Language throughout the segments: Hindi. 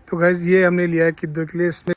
तो गाइस ये हमने लिया है किद्दू के लिए। इसमें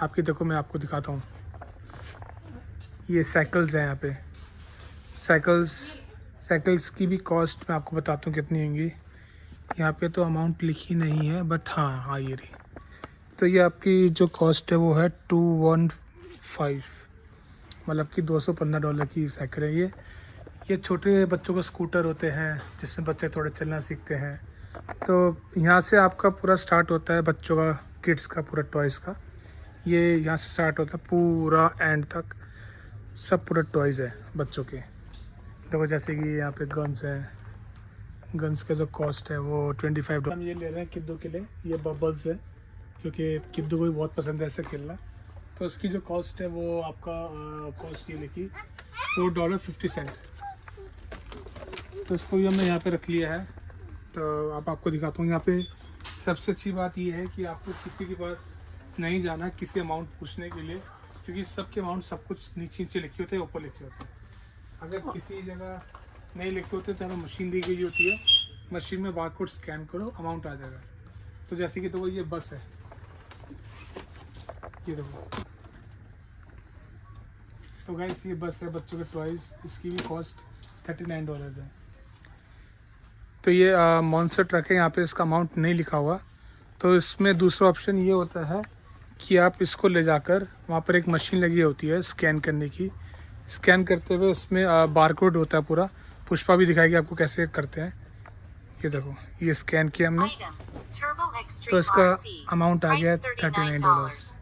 आपकी देखो, मैं आपको दिखाता हूँ। ये साइकिल्स हैं यहाँ पे। साइकिल्स की भी कॉस्ट मैं आपको बताता हूँ कितनी होंगी। यहाँ पे तो अमाउंट लिखी नहीं है, बट हाँ ये रही। तो ये आपकी जो कॉस्ट है वो है 215, मतलब कि $215 की साइकिल है। ये छोटे बच्चों को स्कूटर होते हैं जिसमें बच्चे थोड़े चलना सीखते हैं। तो यहाँ से आपका पूरा स्टार्ट होता है बच्चों का, किड्स का पूरा टॉयज़ का। ये यहाँ से स्टार्ट होता है पूरा एंड तक, सब पूरा टॉयज़ है बच्चों के। देखो जैसे कि यहाँ पे गन्स है, गन्स का जो कॉस्ट है वो $25। हम ये ले रहे हैं किद्दू के लिए। ये बबल्स है क्योंकि किद्दू को भी बहुत पसंद है ऐसे खेलना। तो उसकी जो कॉस्ट है वो आपका कॉस्ट ये लिखी $4.50। तो इसको भी हमने यहाँ पे रख लिया है। तो अब आपको दिखाता हूँ। यहाँ पे सबसे अच्छी बात ये है कि आपको किसी के पास नहीं जाना किसी अमाउंट पूछने के लिए, क्योंकि सबके अमाउंट सब कुछ नीचे नीचे लिखे होते हैं, ऊपर लिखे होते हैं। अगर किसी जगह नहीं लिखे होते तो हमें मशीन दी गई होती है, मशीन में बारकोड स्कैन करो, अमाउंट आ जाएगा। तो जैसे कि देखो ये बस है, ये देखो। तो गाइस ये बस है बच्चों के टॉयज़, इसकी भी कॉस्ट $39 है। तो ये मॉन्स्टर ट्रक है, यहाँ पे इसका अमाउंट नहीं लिखा हुआ। तो इसमें दूसरा ऑप्शन ये होता है कि आप इसको ले जाकर, वहाँ पर एक मशीन लगी होती है स्कैन करने की। स्कैन करते हुए उसमें बारकोड होता है पूरा। पुष्पा भी दिखाएगी आपको कैसे करते हैं। ये देखो, ये स्कैन किया हमने, तो इसका अमाउंट आ गया $39।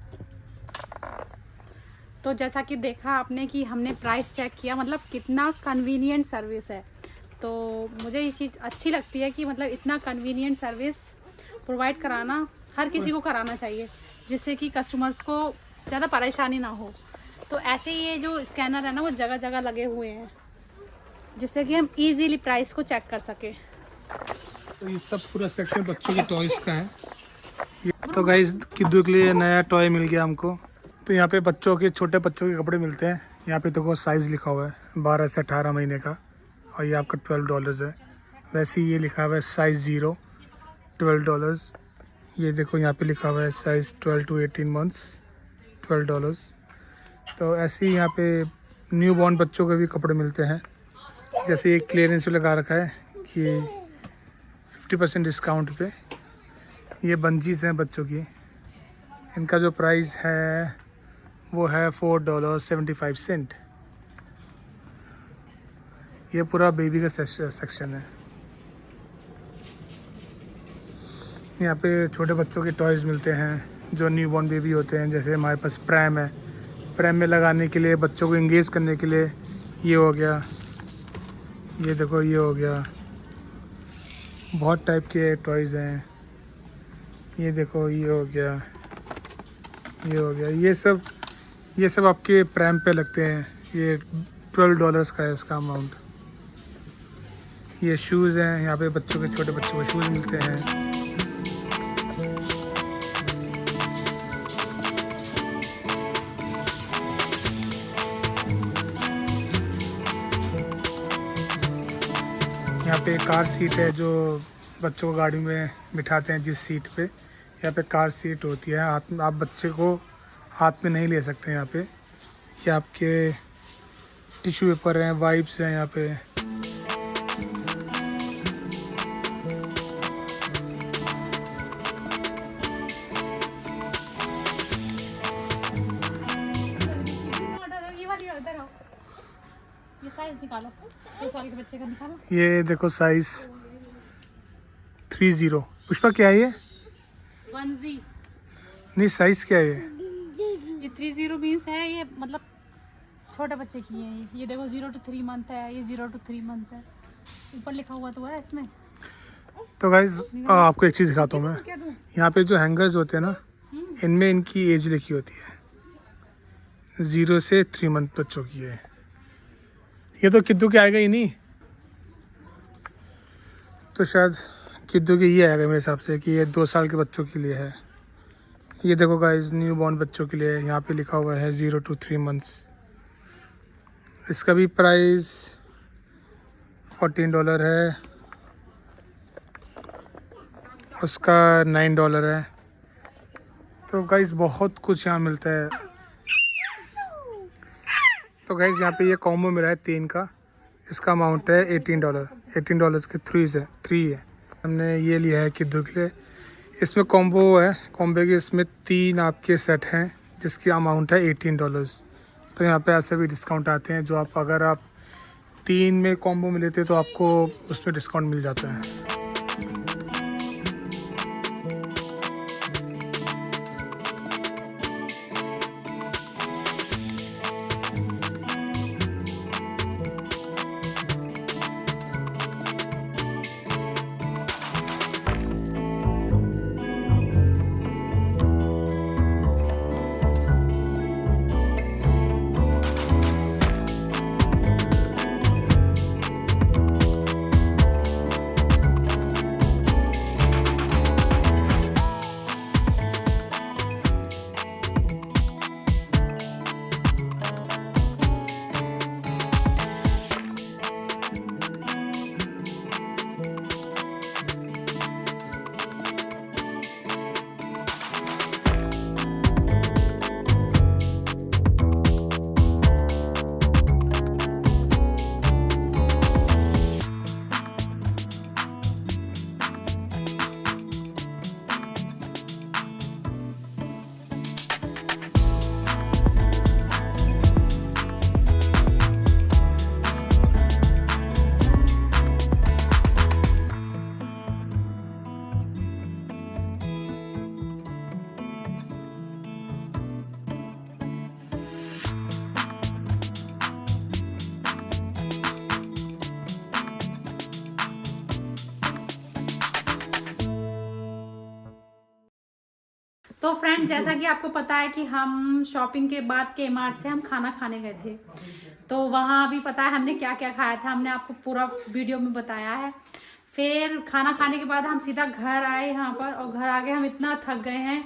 तो जैसा कि देखा आपने कि हमने प्राइस चेक किया, मतलब कितना कन्वीनियंट सर्विस है। तो मुझे ये चीज़ अच्छी लगती है कि मतलब इतना कन्वीनियंट सर्विस प्रोवाइड कराना हर किसी को कराना चाहिए, जिससे कि कस्टमर्स को ज़्यादा परेशानी ना हो। तो ऐसे ही ये जो स्कैनर है ना वो जगह जगह लगे हुए हैं, जिससे कि हम इजीली प्राइस को चेक कर सकें। तो ये सब पूरा सेक्शन बच्चों के टॉयज़ का है। तो गाइस किद्दू के लिए नया टॉय मिल गया हमको। तो यहाँ पे बच्चों के, छोटे बच्चों के कपड़े मिलते हैं। यहाँ पे देखो साइज़ लिखा हुआ है 12 से 18 महीने का, और ये आपका $12 है। वैसे ही ये लिखा हुआ है साइज़ 0, $12। ये देखो यहाँ पे लिखा हुआ है साइज़ 12 to 18 months, $12। तो ऐसे ही यहाँ पे न्यू बॉर्न बच्चों के भी कपड़े मिलते हैं। जैसे ये क्लियरेंस पे लगा रखा है कि 50% डिस्काउंट पे। ये बंजीज हैं बच्चों की, इनका जो प्राइस है वो है $4.75। ये पूरा बेबी का सेक्शन है। यहाँ पे छोटे बच्चों के टॉयज़ मिलते हैं जो न्यू बॉर्न बेबी होते हैं। जैसे हमारे पास प्रैम है, प्रैम में लगाने के लिए, बच्चों को इंगेज करने के लिए ये हो गया। ये देखो ये हो गया। बहुत टाइप के टॉयज़ हैं। ये देखो ये हो गया, ये हो गया। ये सब आपके प्रैम पे लगते हैं। ये $12 का है इसका अमाउंट। ये शूज़ हैं, यहाँ पे बच्चों के, छोटे बच्चों को शूज़ मिलते हैं। यहाँ पे कार सीट है जो बच्चों को गाड़ी में बिठाते हैं, जिस सीट पे। यहाँ पे कार सीट होती है, हाथ में आप बच्चे को हाथ में नहीं ले सकते। यहाँ पे ये आपके टिश्यू पेपर हैं, वाइप्स हैं यहाँ पे। ये साइज निकालो, 2 साल के बच्चे का निकालो। ये देखो साइज 30। पुष्पा क्या है ये? 1G। नहीं साइज क्या है ये? ये 30 मीन्स है, ये मतलब छोटे बच्चे की है ये देखो 0 to 3 मंथ है, ये 0 to 3 मंथ है, ऊपर लिखा हुआ तो है इसमें। तो गाइज आपको एक चीज़ दिखाता हूँ मैं। क्या दूँ? यहाँ पे जो हैंगर्स होते हैं ना, इनमें इनकी एज लिखी होती है, 0 से 3 मंथ बच्चों की है। ये तो किद्दू के आएगा ही नहीं, तो शायद किद्दू के ये आएगा मेरे हिसाब से कि ये 2 साल के बच्चों के लिए है। ये देखो गाइज न्यू बॉर्न बच्चों के लिए यहाँ पे लिखा हुआ है 0 to 3 मंथ्स। इसका भी प्राइस $14 है, उसका $9 है। तो गाइज बहुत कुछ यहाँ मिलता है। तो गाइज यहाँ पे ये कॉम्बो मिला है 3 का, इसका अमाउंट है $18। $18 के 3 है। हमने ये लिया है किद्दू के लिए। इसमें कॉम्बो है, कॉम्बो के इसमें 3 आपके सेट हैं जिसकी अमाउंट है $18। तो यहाँ पे ऐसे भी डिस्काउंट आते हैं जो आप अगर आप 3 में कॉम्बो में लेते तो आपको उसमें डिस्काउंट मिल जाता है। तो फ्रेंड, जैसा कि आपको पता है कि हम शॉपिंग के बाद के मार्ट से हम खाना खाने गए थे, तो वहाँ भी पता है हमने क्या क्या खाया था, हमने आपको पूरा वीडियो में बताया है। फिर खाना खाने के बाद हम सीधा घर आए यहाँ पर, और घर आके हम इतना थक गए हैं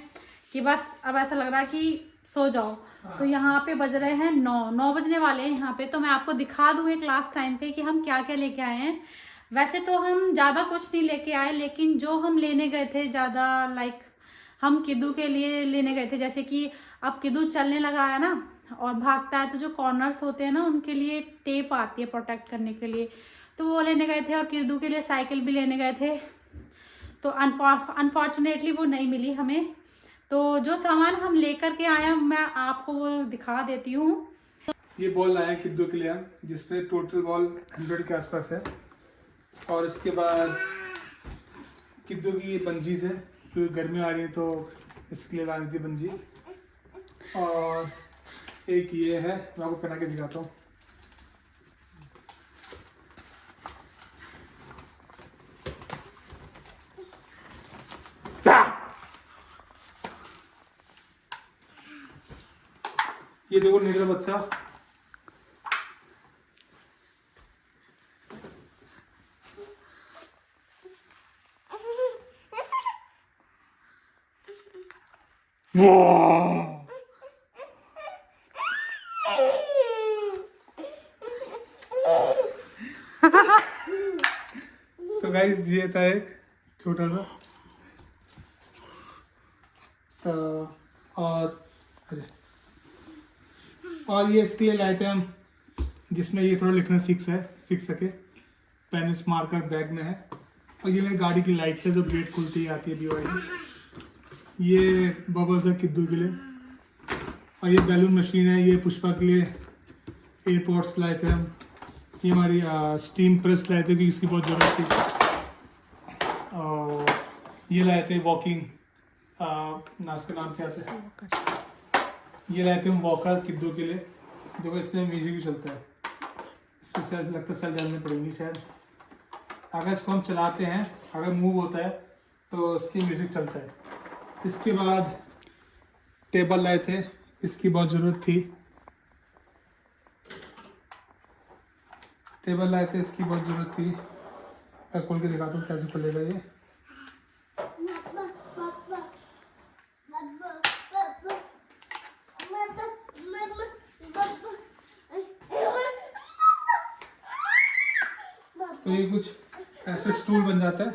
कि बस अब ऐसा लग रहा है कि सो जाओ। तो यहाँ पे बज रहे हैं 9 बजने वाले हैं यहाँ पे। तो मैं आपको दिखा दूँ एक लास्ट टाइम पे कि हम क्या क्या लेके आए हैं। वैसे तो हम ज़्यादा कुछ नहीं लेके आए, लेकिन जो हम लेने गए थे ज़्यादा लाइक हम किद्दू के लिए लेने गए थे। जैसे कि अब किद्दू चलने लगा है ना और भागता है, तो जो कॉर्नर्स होते हैं ना उनके लिए टेप आती है प्रोटेक्ट करने के लिए, तो वो लेने गए थे। और किद्दू के लिए साइकिल भी लेने गए थे, तो अनफॉर्चुनेटली वो नहीं मिली हमें। तो जो सामान हम लेकर के आए हैं मैं आपको वो दिखा देती हूँ। ये बॉल लाए हैं किद्दू के लिए हम, जिसमें टोटल बॉल 100 के आसपास है। और इसके बाद किद्दू की ये बंजीज है, क्योंकि गर्मी आ रही है तो इसके लिए लानी थी बंजी। और एक ये है, मैं आपको पहना के दिखाता हूँ। ये देखो निकला बच्चा, तो गाइस ये था एक छोटा सा तो, और ये इसके लिए लाए थे हम, जिसमें ये थोड़ा लिखना सीख सके। पेन मार्कर बैग में है। और ये मेरी गाड़ी की लाइट्स है जो गेट खुलती आती है BYD। ये बबल्स है किद्दू के लिए। और ये बैलून मशीन है, ये पुष्पा के लिए। एयरपोर्ट्स लाए थे हम। ये हमारी स्टीम प्रेस लाए थे क्योंकि इसकी बहुत ज़रूरत थी। और ये लाए थे वॉकिंग, नाश का नाम क्या था, ये लाए थे हम वॉकर किद्दू के लिए। देखो इसमें म्यूजिक भी चलता है, इसमें सेल लगता है, सेल डालनी पड़ेगी शायद। अगर इसको हम चलाते हैं, अगर मूव होता है तो इसकी म्यूजिक चलता है। इसके बाद टेबल लाए थे, इसकी बहुत ज़रूरत थी। टेबल लाए थे, इसकी बहुत ज़रूरत थी। मैं खोल के दिखाता हूँ कैसे खुलेगा ये। तो ये कुछ ऐसे स्टूल बन जाता है,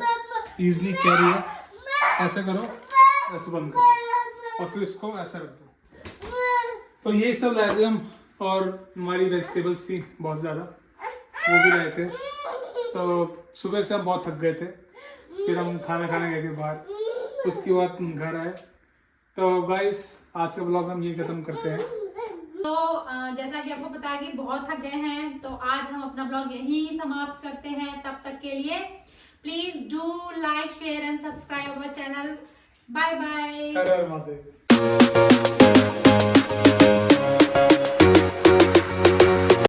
इजीली कैरी है। ऐसे करो, ऐसे बंद करो और फिर इसको ऐसा रख दो। तो ये सब लाए थे हम, और हमारी वेजिटेबल्स थी बहुत ज़्यादा, वो भी लाए थे। तो सुबह से हम बहुत थक गए थे, फिर हम खाना खाने गए थे बाहर, उसके बाद घर आए। तो गाइस आज का ब्लॉग हम ये ख़त्म करते हैं। तो जैसा कि आपको पता है कि बहुत थक गए हैं, तो आज हम अपना ब्लॉग यहीं समाप्त करते हैं। तब तक के लिए please do like, share and subscribe our channel. Bye bye. हर हर महादेव।